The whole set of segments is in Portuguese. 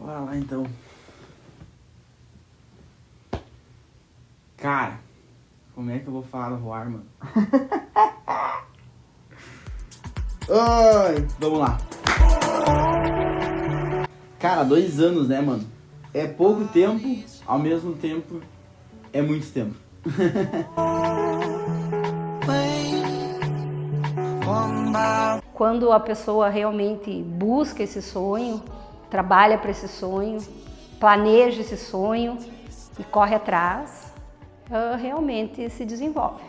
Bora lá então. Cara, como é que eu vou falar do Roar, mano? Ai, vamos lá. Cara, 2 anos, né, mano? É pouco tempo, ao mesmo tempo é muito tempo. Quando a pessoa realmente busca esse sonho, trabalha para esse sonho, planeja esse sonho e corre atrás, realmente se desenvolve.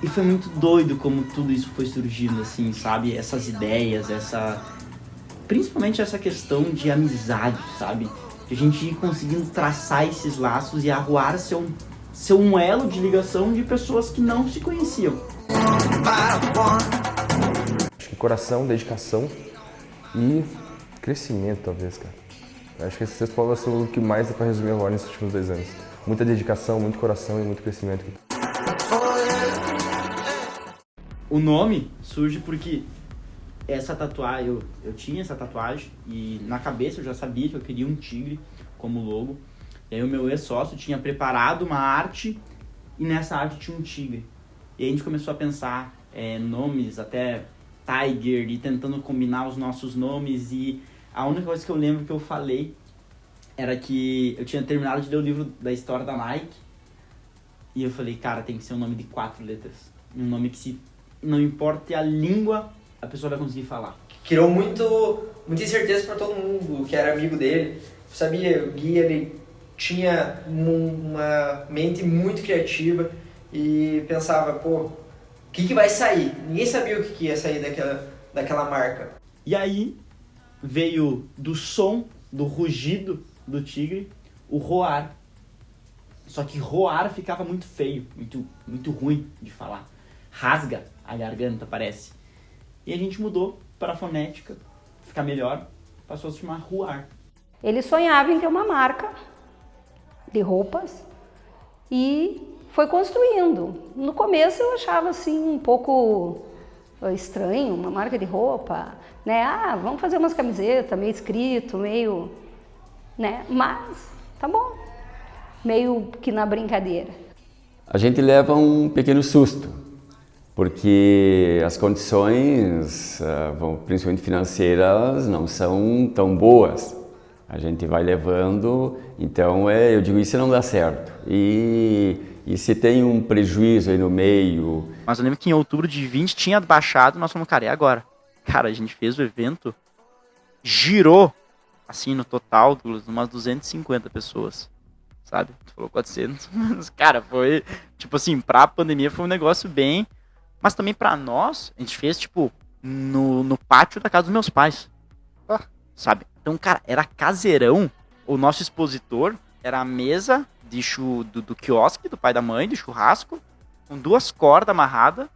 E foi muito doido como tudo isso foi surgindo, assim, sabe? Essas ideias, principalmente essa questão de amizade, sabe? De a gente ir conseguindo traçar esses laços e a Roar ser um elo de ligação de pessoas que não se conheciam. Acho que coração, dedicação e crescimento, talvez, cara. Acho que essas 3 palavras são o que mais dá pra resumir a Roar nesses últimos 2 anos. Muita dedicação, muito coração e muito crescimento. O nome surge porque essa tatuagem, eu tinha essa tatuagem e na cabeça eu já sabia que eu queria um tigre como logo. E aí o meu ex-sócio tinha preparado uma arte e nessa arte tinha um tigre. E aí a gente começou a pensar nomes, até Tiger, e tentando combinar os nossos nomes. E a única coisa que eu lembro que eu falei era que eu tinha terminado de ler o livro da história da Nike. E eu falei, cara, tem que ser um nome de 4 letras. Um nome que, se não importa a língua, a pessoa vai conseguir falar. Criou muita incerteza para todo mundo que era amigo dele. Sabia, o Gui, ele tinha uma mente muito criativa e pensava, pô, o que vai sair? Ninguém sabia o que ia sair daquela marca. E aí veio do som, do rugido do tigre, o roar. Só que roar ficava muito feio, muito ruim de falar. Rasga a garganta, parece. E a gente mudou para a fonética, ficar melhor, passou a se chamar Roar. Ele sonhava em ter uma marca de roupas e foi construindo. No começo eu achava assim um pouco estranho, uma marca de roupa, né? Ah, vamos fazer umas camisetas, meio escrito, meio, né? Mas tá bom, meio que na brincadeira. A gente leva um pequeno susto, porque as condições, principalmente financeiras, não são tão boas. A gente vai levando, então eu digo, isso não dá certo. E se tem um prejuízo aí no meio... Mas eu lembro que em outubro de 20 tinha baixado, nós falamos, cara, é agora. Cara, a gente fez o evento, girou, assim, no total, Douglas, umas 250 pessoas, sabe? Tu falou 400, mas, cara, foi, tipo assim, pra pandemia foi um negócio bem... Mas também pra nós, a gente fez, tipo, no pátio da casa dos meus pais, sabe? Então, cara, era caseirão. O nosso expositor era a mesa do quiosque do pai da mãe, de churrasco, com 2 cordas amarradas.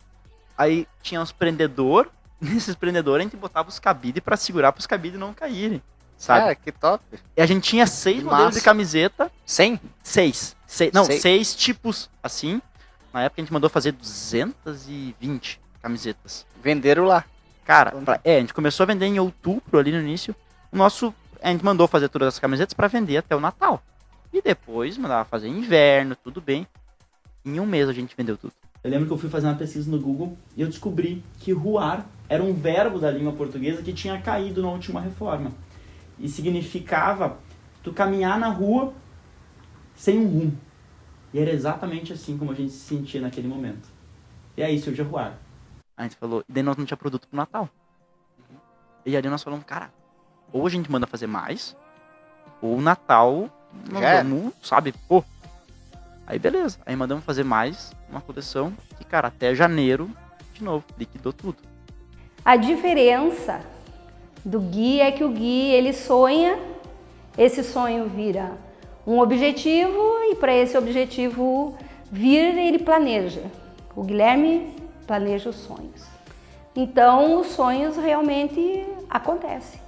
Aí tinha uns prendedor. Nesses prendedores a gente botava os cabides pra segurar pros cabides não caírem, sabe? Ah, que top. E a gente tinha 6 modelos de camiseta. 100? 6. Não, 6 tipos, assim. Na época a gente mandou fazer 220 camisetas. Venderam lá. Cara, a gente começou a vender em outubro, ali no início. A gente mandou fazer todas as camisetas pra vender até o Natal. E depois mandava fazer inverno, tudo bem. Em um mês a gente vendeu tudo. Eu lembro que eu fui fazer uma pesquisa no Google e eu descobri que ruar era um verbo da língua portuguesa que tinha caído na última reforma. E significava tu caminhar na rua sem um rumo. E era exatamente assim como a gente se sentia naquele momento. E aí surgiu Roar. A gente falou, e daí nós não tinha produto pro Natal. E aí nós falamos, cara, ou a gente manda fazer mais, ou o Natal, nós vamos, sabe, pô. Aí beleza, aí mandamos fazer mais uma coleção e, cara, até janeiro, de novo, liquidou tudo. A diferença do Gui é que o Gui, ele sonha, esse sonho vira um objetivo e para esse objetivo vir, ele planeja. O Guilherme planeja os sonhos. Então, os sonhos realmente acontecem.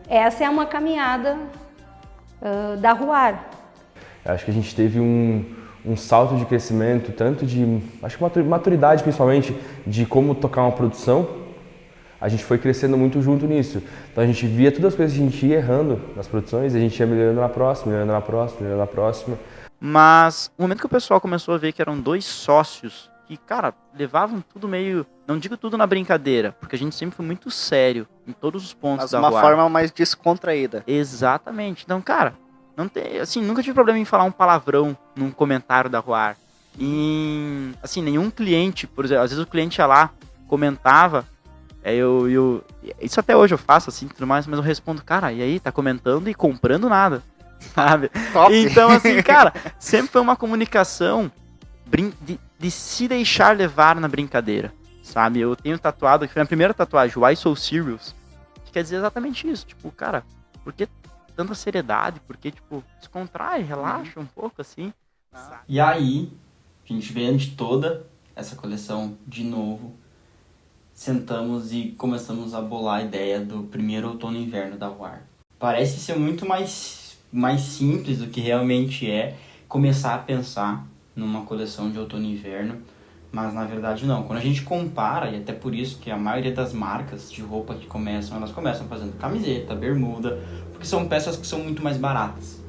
Essa é uma caminhada da Roar. Acho que a gente teve um um salto de crescimento, tanto de, acho que maturidade principalmente, de como tocar uma produção, a gente foi crescendo muito junto nisso. Então a gente via todas as coisas que a gente ia errando nas produções e a gente ia melhorando na próxima, melhorando na próxima, melhorando na próxima. Mas no momento que o pessoal começou a ver que eram 2 sócios que, cara, levavam tudo meio... Não digo tudo na brincadeira, porque a gente sempre foi muito sério em todos os pontos Mas da uma Voar. forma mais descontraída. Exatamente. Então, cara, não tem, assim, nunca tive problema em falar um palavrão num comentário da Voar. E, assim, nenhum cliente, por exemplo, às vezes o cliente ia lá, comentava, isso até hoje eu faço, assim, tudo mais, mas eu respondo, cara, e aí, tá comentando e comprando nada, sabe? Top. Então, assim, cara, sempre foi uma comunicação de se deixar levar na brincadeira, sabe? Eu tenho tatuado, que foi a minha primeira tatuagem, Why So Serious, que quer dizer exatamente isso, tipo, cara, por que tanta seriedade? Por que, tipo, descontrai, relaxa um pouco, assim. E aí, a gente vende toda essa coleção de novo, sentamos e começamos a bolar a ideia do primeiro outono e inverno da Voar. Parece ser muito mais simples do que realmente é começar a pensar numa coleção de outono e inverno, mas na verdade não. Quando a gente compara, e até por isso que a maioria das marcas de roupa que começam, elas começam fazendo camiseta, bermuda, porque são peças que são muito mais baratas.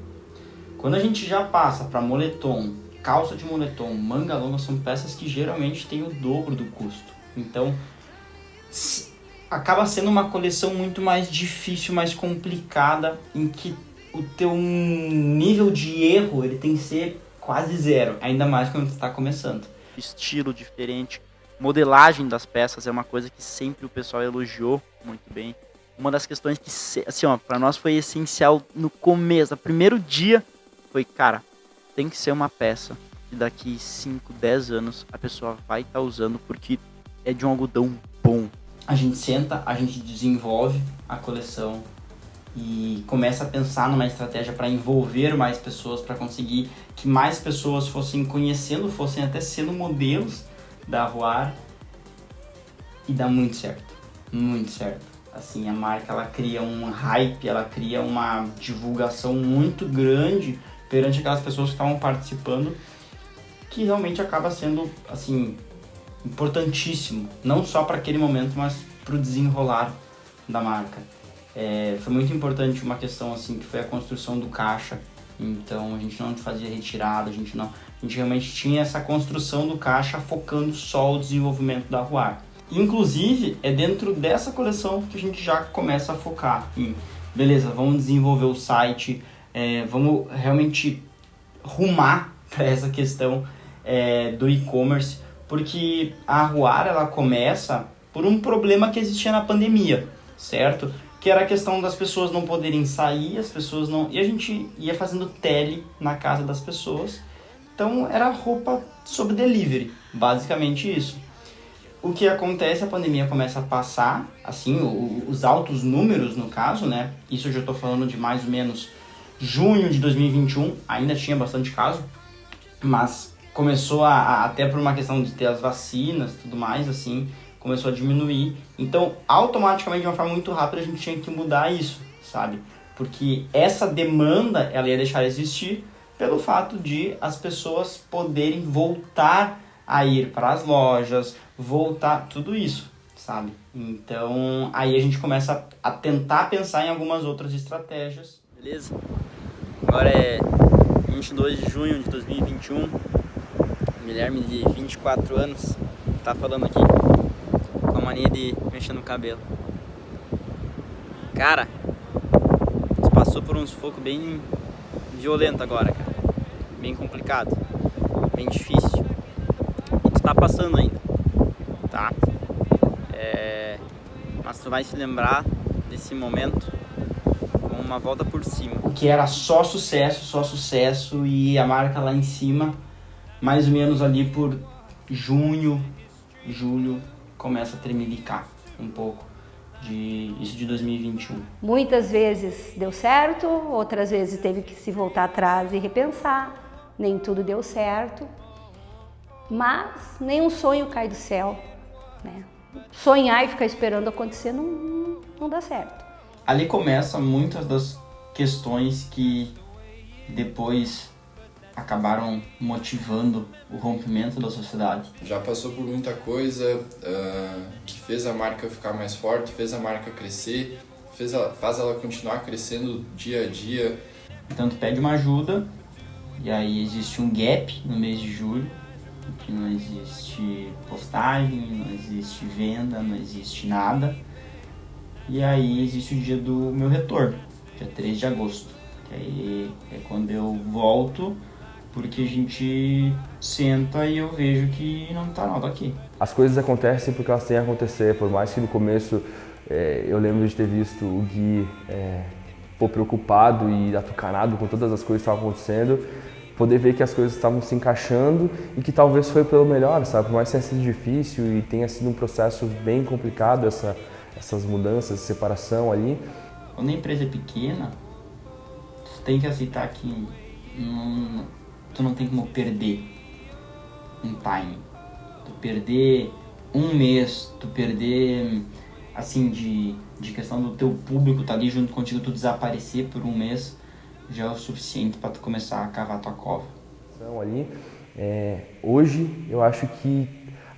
Quando a gente já passa para moletom, calça de moletom, manga longa, são peças que geralmente têm o dobro do custo. Então, acaba sendo uma coleção muito mais difícil, mais complicada, em que o teu nível de erro ele tem que ser quase zero, ainda mais quando tu está começando. Estilo diferente, modelagem das peças é uma coisa que sempre o pessoal elogiou muito bem. Uma das questões que, assim, ó, pra nós foi essencial no começo, no primeiro dia, foi, cara, tem que ser uma peça que daqui 5, 10 anos a pessoa vai estar usando porque é de um algodão bom. A gente senta, a gente desenvolve a coleção e começa a pensar numa estratégia para envolver mais pessoas, para conseguir que mais pessoas fossem conhecendo, fossem até sendo modelos da Voar, e dá muito certo, muito certo. Assim, a marca ela cria um hype, ela cria uma divulgação muito grande perante aquelas pessoas que estavam participando, que realmente acaba sendo, assim, importantíssimo, não só para aquele momento, mas para o desenrolar da marca. Foi muito importante uma questão assim que foi a construção do caixa. Então a gente não fazia retirada, a gente realmente tinha essa construção do caixa focando só o desenvolvimento da Voar. Inclusive é dentro dessa coleção que a gente já começa a focar em, beleza, vamos desenvolver o site, vamos realmente rumar para essa questão do e-commerce, porque a Voar ela começa por um problema que existia na pandemia, certo? Que era a questão das pessoas não poderem sair, as pessoas não... E a gente ia fazendo tele na casa das pessoas. Então era roupa sob delivery, basicamente isso. O que acontece, a pandemia começa a passar, assim, os altos números no caso, né? Isso eu já estou falando de mais ou menos junho de 2021, ainda tinha bastante caso, mas começou até por uma questão de ter as vacinas e tudo mais, assim, começou a diminuir. Então, automaticamente, de uma forma muito rápida, a gente tinha que mudar isso, sabe? Porque essa demanda, ela ia deixar de existir pelo fato de as pessoas poderem voltar a ir para as lojas, voltar, tudo isso, sabe? Então, aí a gente começa a tentar pensar em algumas outras estratégias. Beleza? Agora é 22 de junho de 2021, Guilherme de 24 anos tá falando aqui, com a mania de mexer no cabelo. Cara, você passou por um sufoco bem violento agora, cara. Bem complicado, bem difícil. E tu tá passando ainda, tá? Mas tu vai se lembrar desse momento com uma volta por cima. O que era só sucesso e a marca lá em cima, mais ou menos ali por junho, julho, começa a tremelicar um pouco. Isso de 2021. Muitas vezes deu certo, outras vezes teve que se voltar atrás e repensar. Nem tudo deu certo, mas nenhum sonho cai do céu, né? Sonhar e ficar esperando acontecer não dá certo. Ali começam muitas das questões que depois acabaram motivando o rompimento da sociedade? Já passou por muita coisa que fez a marca ficar mais forte, fez a marca crescer, faz ela continuar crescendo dia a dia. Então tu pede uma ajuda e aí existe um gap no mês de julho, que não existe postagem, não existe venda, não existe nada. E aí existe o dia do meu retorno, dia 3 de agosto. Que aí é quando eu volto, porque a gente senta e eu vejo que não tá nada aqui. As coisas acontecem porque elas têm a acontecer, por mais que no começo eu lembro de ter visto o Gui preocupado e atucanado com todas as coisas que estavam acontecendo, poder ver que as coisas estavam se encaixando e que talvez foi pelo melhor, sabe? Por mais que tenha sido difícil e tenha sido um processo bem complicado essas mudanças, separação ali. Quando a empresa é pequena, tu tem que aceitar que tu não tem como perder um time. Tu perder um mês, tu perder, assim, de questão do teu público tá ali junto contigo, tu desaparecer por um mês, já é o suficiente para tu começar a cavar tua cova. Ali, hoje, eu acho que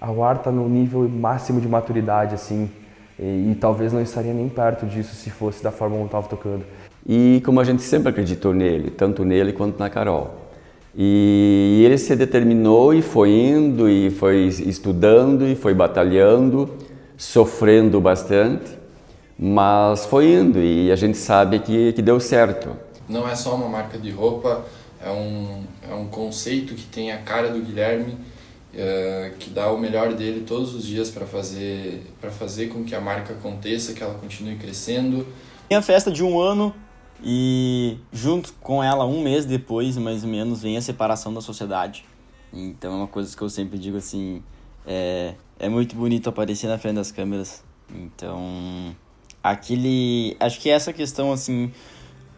a UAR está no nível máximo de maturidade, assim, e talvez não estaria nem perto disso se fosse da forma como estava tocando. E como a gente sempre acreditou nele, tanto nele quanto na Carol. E ele se determinou e foi indo, e foi estudando, e foi batalhando, sofrendo bastante, mas foi indo e a gente sabe que deu certo. Não é só uma marca de roupa, é um conceito que tem a cara do Guilherme, que dá o melhor dele todos os dias para fazer com que a marca aconteça, que ela continue crescendo. Tem a festa de 1 ano e junto com ela, 1 mês depois, mais ou menos, vem a separação da sociedade. Então é uma coisa que eu sempre digo assim, é muito bonito aparecer na frente das câmeras. Então, acho que essa questão assim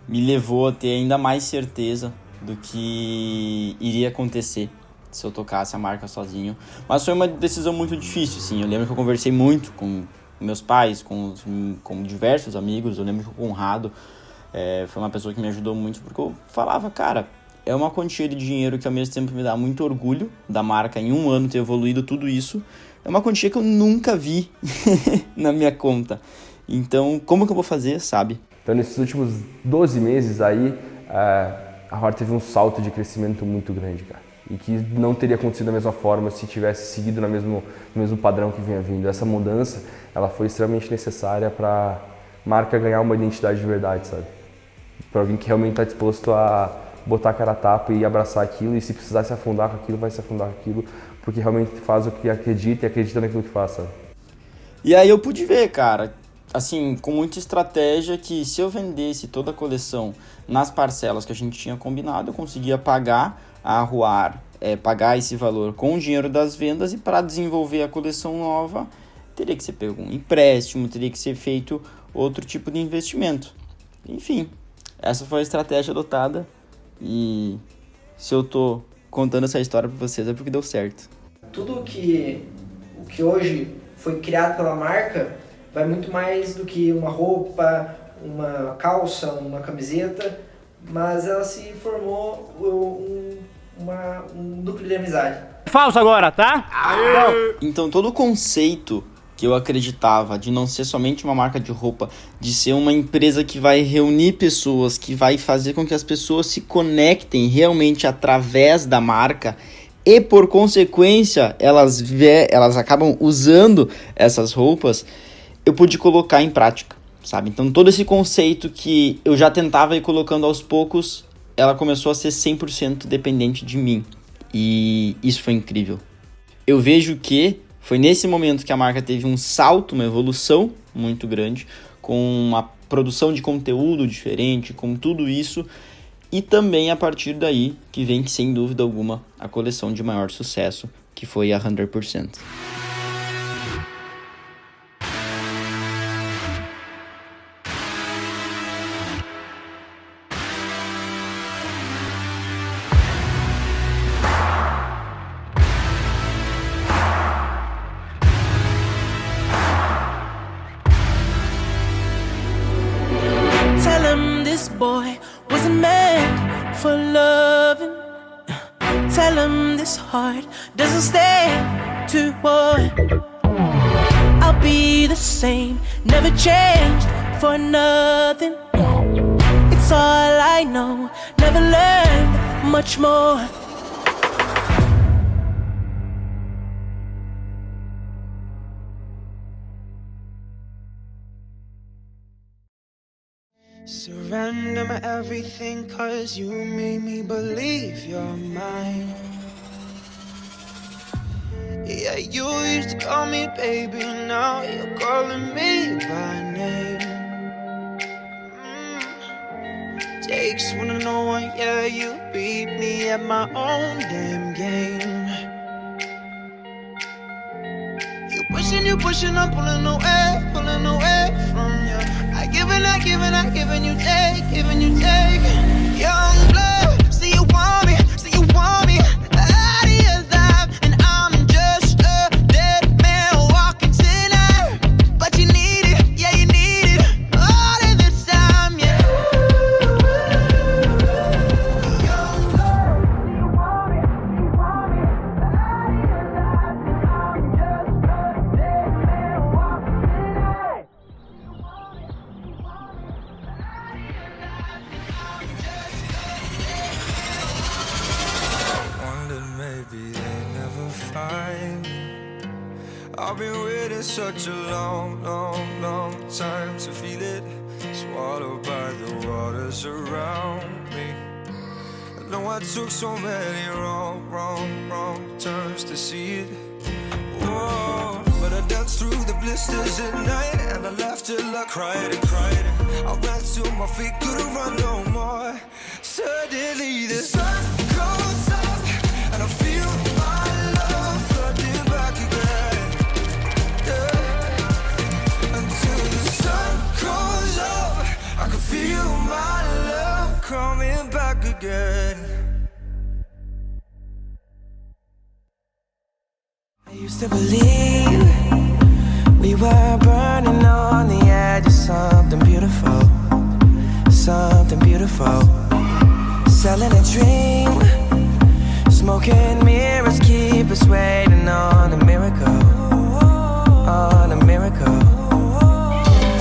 me levou a ter ainda mais certeza do que iria acontecer se eu tocasse a marca sozinho. Mas foi uma decisão muito difícil, assim. Eu lembro que eu conversei muito com meus pais, com diversos amigos. Eu lembro que o Conrado foi uma pessoa que me ajudou muito, porque eu falava, cara, é uma quantia de dinheiro que ao mesmo tempo me dá muito orgulho da marca em 1 ano ter evoluído tudo isso. É uma quantia que eu nunca vi na minha conta. Então, como que eu vou fazer, sabe? Então, nesses últimos 12 meses aí, a UAR teve um salto de crescimento muito grande, cara. E que não teria acontecido da mesma forma se tivesse seguido no mesmo padrão que vinha vindo. Essa mudança, ela foi extremamente necessária para a marca ganhar uma identidade de verdade, sabe? Para alguém que realmente está disposto a botar a cara a tapa e abraçar aquilo, e se precisar se afundar com aquilo, vai se afundar com aquilo, porque realmente faz o que acredita e acredita naquilo que faz, sabe? E aí eu pude ver, cara, assim, com muita estratégia, que se eu vendesse toda a coleção nas parcelas que a gente tinha combinado, eu conseguia pagar a UAR, pagar esse valor com o dinheiro das vendas, e para desenvolver a coleção nova, teria que ser pego um empréstimo, teria que ser feito outro tipo de investimento. Enfim, essa foi a estratégia adotada, e se eu tô contando essa história para vocês é porque deu certo. Tudo o que hoje foi criado pela marca vai muito mais do que uma roupa, uma calça, uma camiseta, mas ela se formou um núcleo de amizade. Falso agora, tá? Então todo o conceito que eu acreditava de não ser somente uma marca de roupa, de ser uma empresa que vai reunir pessoas, que vai fazer com que as pessoas se conectem realmente através da marca, e por consequência elas acabam usando essas roupas, eu pude colocar em prática, sabe? Então todo esse conceito que eu já tentava ir colocando aos poucos, ela começou a ser 100% dependente de mim. E isso foi incrível. Eu vejo que foi nesse momento que a marca teve um salto, uma evolução muito grande, com uma produção de conteúdo diferente, com tudo isso. E também a partir daí que vem, que sem dúvida alguma, a coleção de maior sucesso, que foi a 100%. Tell him this boy wasn't meant for loving. tell him this heart doesn't stand to one. I'll be the same, never changed for nothing. It's all I know, never learned much more. Surrender my everything, 'cause you made me believe you're mine. Yeah, you used to call me baby, now you're calling me by name. Takes one to know one, yeah, you beat me at my own damn game. You pushing, I'm pulling away from you. I giving you take. Young blood, see you want me, out of your life, and I'm just a dead man walking tonight. But you need it, yeah, you need it, all of the time, yeah. Young blood, see you want me, out of your life, and I'm just a dead man walking tonight. Wonder maybe they never find me. I've been waiting such a long time to feel it, swallowed by the waters around me. I know I took so many wrong turns to see it. Whoa, but I danced through the blisters at night, and I laughed till I cried. I ran till my feet couldn't run no more. Suddenly the sun goes up, and I feel my love flooding back again. Yeah. Until the sun goes up, I can feel my love coming back again. I used to believe we were burning on the edge of something beautiful, selling a dream. Smoking mirrors keep us waiting on a miracle,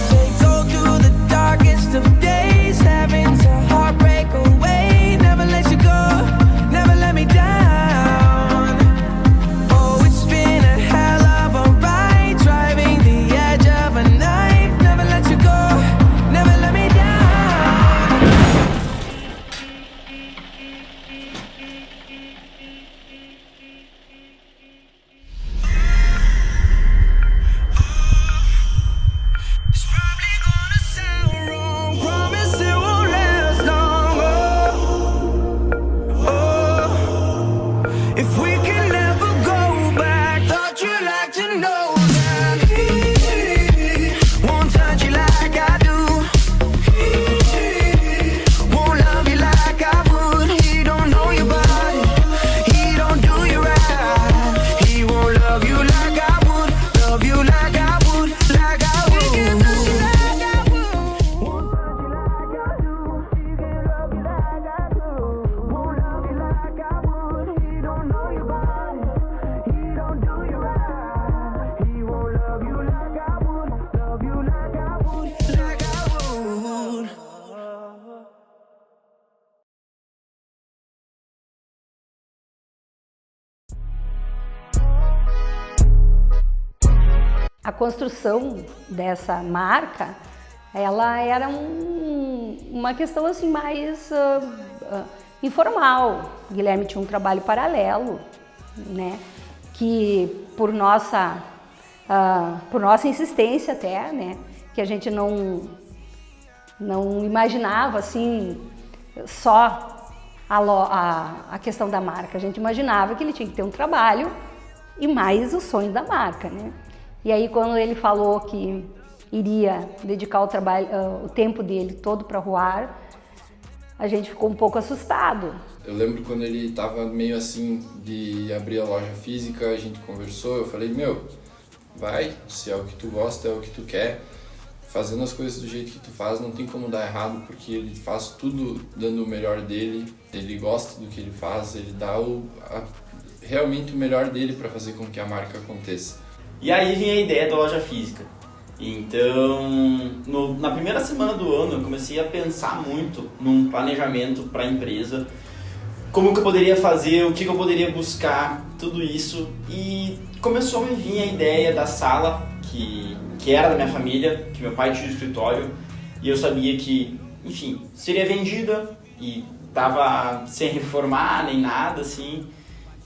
Say go through the darkest of days, having to heartbreak away. Never let you go, never let me down. Oh, it's been a hell of a ride, driving the edge of a knife. Never let you go, never let me down. It's probably gonna sound wrong, promise it won't last long. If we can never go back, thought you'd like to know that he won't touch you like I do. He won't love you like I would. He don't know your body, he don't do you right. He won't love you like I would, love you like I would, like I would. He can touch you like I would, won't touch you like I do. He can love you like I do, won't love you like I would. He don't know your body, he don't do you right. He won't love you like I would, love you like I would, like I would. A construção dessa marca, ela era uma questão assim mais informal. O Guilherme tinha um trabalho paralelo, né? Que por nossa insistência até, né? Que a gente não imaginava assim só a questão da marca. A gente imaginava que ele tinha que ter um trabalho e mais o sonho da marca, né? E aí quando ele falou que iria dedicar o tempo dele todo para Ruar, a gente ficou um pouco assustado. Eu lembro quando ele tava meio assim de abrir a loja física, a gente conversou, eu falei, meu, vai, se é o que tu gosta, é o que tu quer, fazendo as coisas do jeito que tu faz, não tem como dar errado, porque ele faz tudo dando o melhor dele, ele gosta do que ele faz, ele dá realmente o melhor dele para fazer com que a marca aconteça. E aí vinha a ideia da loja física. Então, na primeira semana do ano, eu comecei a pensar muito num planejamento para a empresa, como que eu poderia fazer, o que eu poderia buscar, tudo isso. E começou a me vir a ideia da sala, que era da minha família, que meu pai tinha um escritório, e eu sabia que, enfim, seria vendida e tava sem reformar nem nada, assim.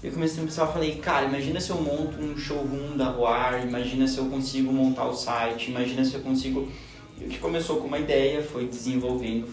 Eu comecei a pensar, falei, cara, imagina se eu monto um showroom da Ruar, imagina se eu consigo montar o site, imagina se eu consigo... E o que começou com uma ideia, foi desenvolvendo,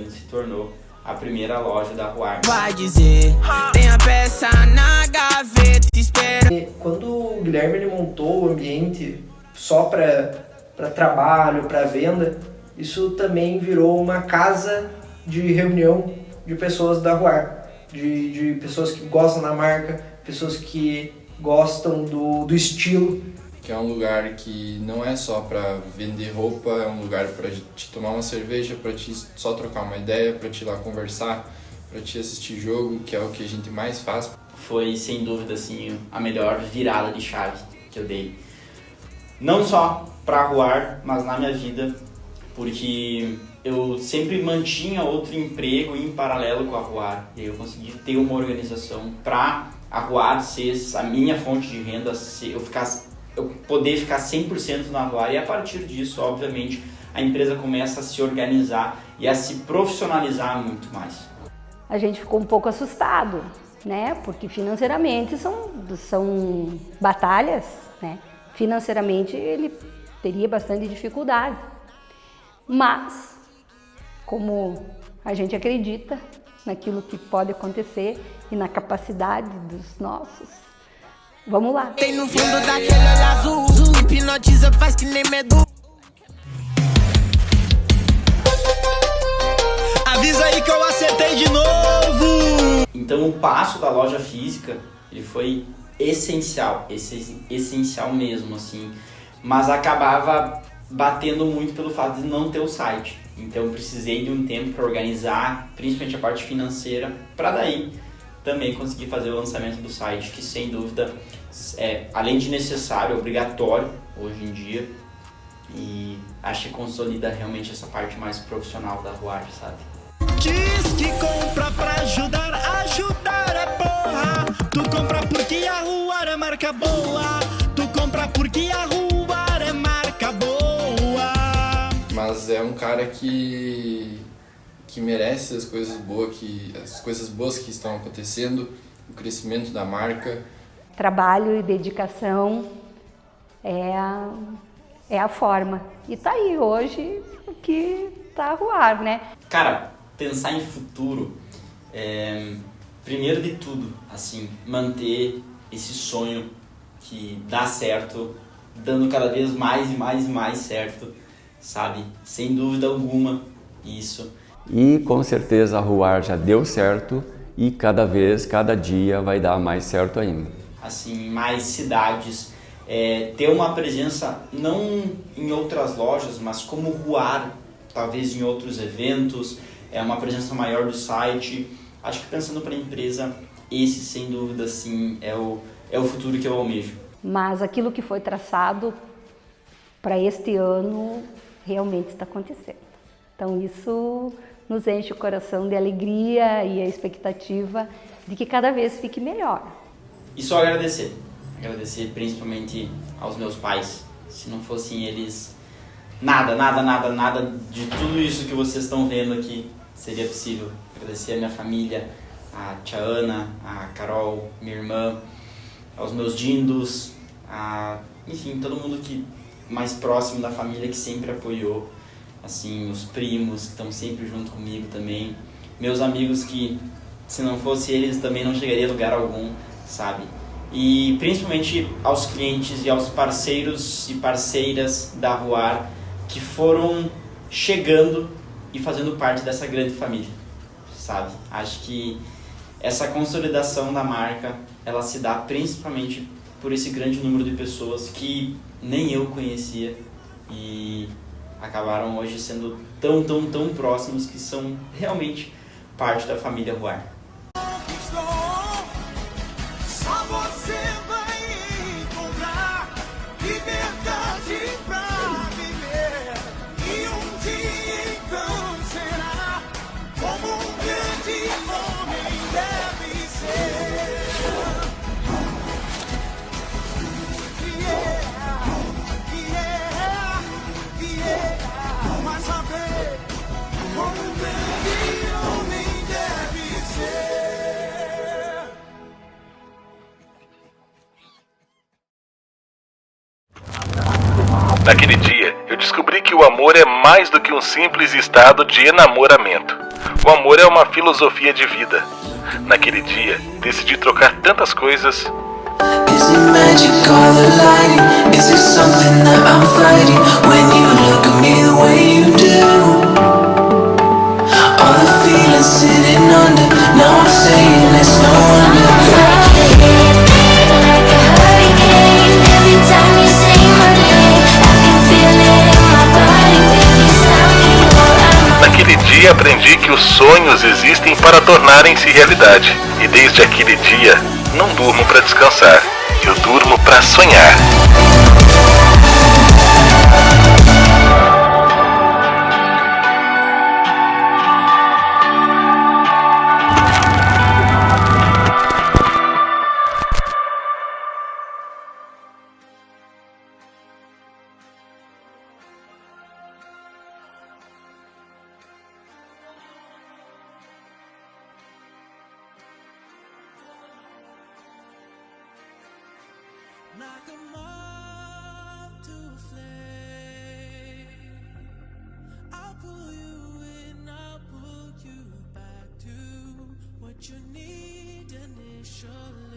se tornou a primeira loja da Ruar. Vai dizer, tem a peça na gaveta, espera. Quando o Guilherme ele montou o ambiente só para trabalho, para venda, isso também virou uma casa de reunião de pessoas da Ruar. De pessoas que gostam da marca, pessoas que gostam do estilo. Que é um lugar que não é só para vender roupa, é um lugar para te tomar uma cerveja, para te só trocar uma ideia, para te ir lá conversar, para te assistir jogo, que é o que a gente mais faz. Foi, sem dúvida, assim, a melhor virada de chave que eu dei. Não só para Ruar, mas na minha vida, porque eu sempre mantinha outro emprego em paralelo com a Ruar. E eu consegui ter uma organização para a Ruar ser a minha fonte de renda, eu poder ficar 100% na Ruar. E a partir disso, obviamente, a empresa começa a se organizar e a se profissionalizar muito mais. A gente ficou um pouco assustado, né? Porque financeiramente são batalhas, né? Financeiramente ele teria bastante dificuldade. Mas, como a gente acredita naquilo que pode acontecer e na capacidade dos nossos, vamos lá. Tem no fundo daquele olho azul, hipnotiza, faz que nem medo. Avisa aí que eu acertei de novo. Então o passo da loja física, ele foi essencial mesmo, assim, mas acabava batendo muito pelo fato de não ter o site. Então eu precisei de um tempo para organizar, principalmente a parte financeira, para daí também conseguir fazer o lançamento do site, que sem dúvida é, além de necessário, é obrigatório hoje em dia, e acho que consolida realmente essa parte mais profissional da Ruar, sabe? Diz que compra pra ajudar é porra. Tu compra porque a Ruar é marca boa. Tu compra porque a Ruar é marca boa. Mas é um cara que merece as coisas boas que estão acontecendo, o crescimento da marca. Trabalho e dedicação é a forma. E tá aí hoje o que tá a Ruar, né? Cara, pensar em futuro, primeiro de tudo, assim, manter esse sonho que dá certo, dando cada vez mais e mais e mais certo, sabe? Sem dúvida alguma, isso. E com certeza a Ruar já deu certo e cada dia vai dar mais certo ainda. Assim, mais cidades, ter uma presença não em outras lojas, mas como Ruar, talvez em outros eventos, uma presença maior do site. Acho que pensando para a empresa, esse sem dúvida sim é o futuro que eu almejo. Mas aquilo que foi traçado para este ano realmente está acontecendo. Então isso nos enche o coração de alegria e a expectativa de que cada vez fique melhor. E só agradecer principalmente aos meus pais. Se não fossem eles, nada de tudo isso que vocês estão vendo aqui seria possível. Agradecer a minha família, a tia Ana, a Carol, minha irmã, aos meus dindos, enfim, todo mundo que mais próximo da família que sempre apoiou, assim, os primos que estão sempre junto comigo também, meus amigos que, se não fosse eles, também não chegaria a lugar algum, sabe? E principalmente aos clientes e aos parceiros e parceiras da Ruar que foram chegando e fazendo parte dessa grande família, sabe? Acho que essa consolidação da marca, ela se dá principalmente por esse grande número de pessoas que nem eu conhecia, e acabaram hoje sendo tão próximos que são realmente parte da família Ruar. Só você vai encontrar liberdade pra viver. E um dia então será como um grande homem deve ser. Vai saber como um grande homem deve ser. Naquele dia, eu descobri que o amor é mais do que um simples estado de enamoramento. O amor é uma filosofia de vida. Naquele dia, decidi trocar tantas coisas. Is it magic or the lighting? Is it something that I'm fighting when you look at me the way you do? All the feelings sitting under. Now I'm saying it's no wonder. Like a hurricane, every time you say my name, I can feel it in my body. Baby, tell me what I'm. Naquele dia, aprendi que os sonhos existem para tornarem-se realidade. E desde aquele dia, não durmo para descansar. Eu durmo para sonhar. Like a moth to a flame, I'll pull you in, I'll pull you back to what you need initially.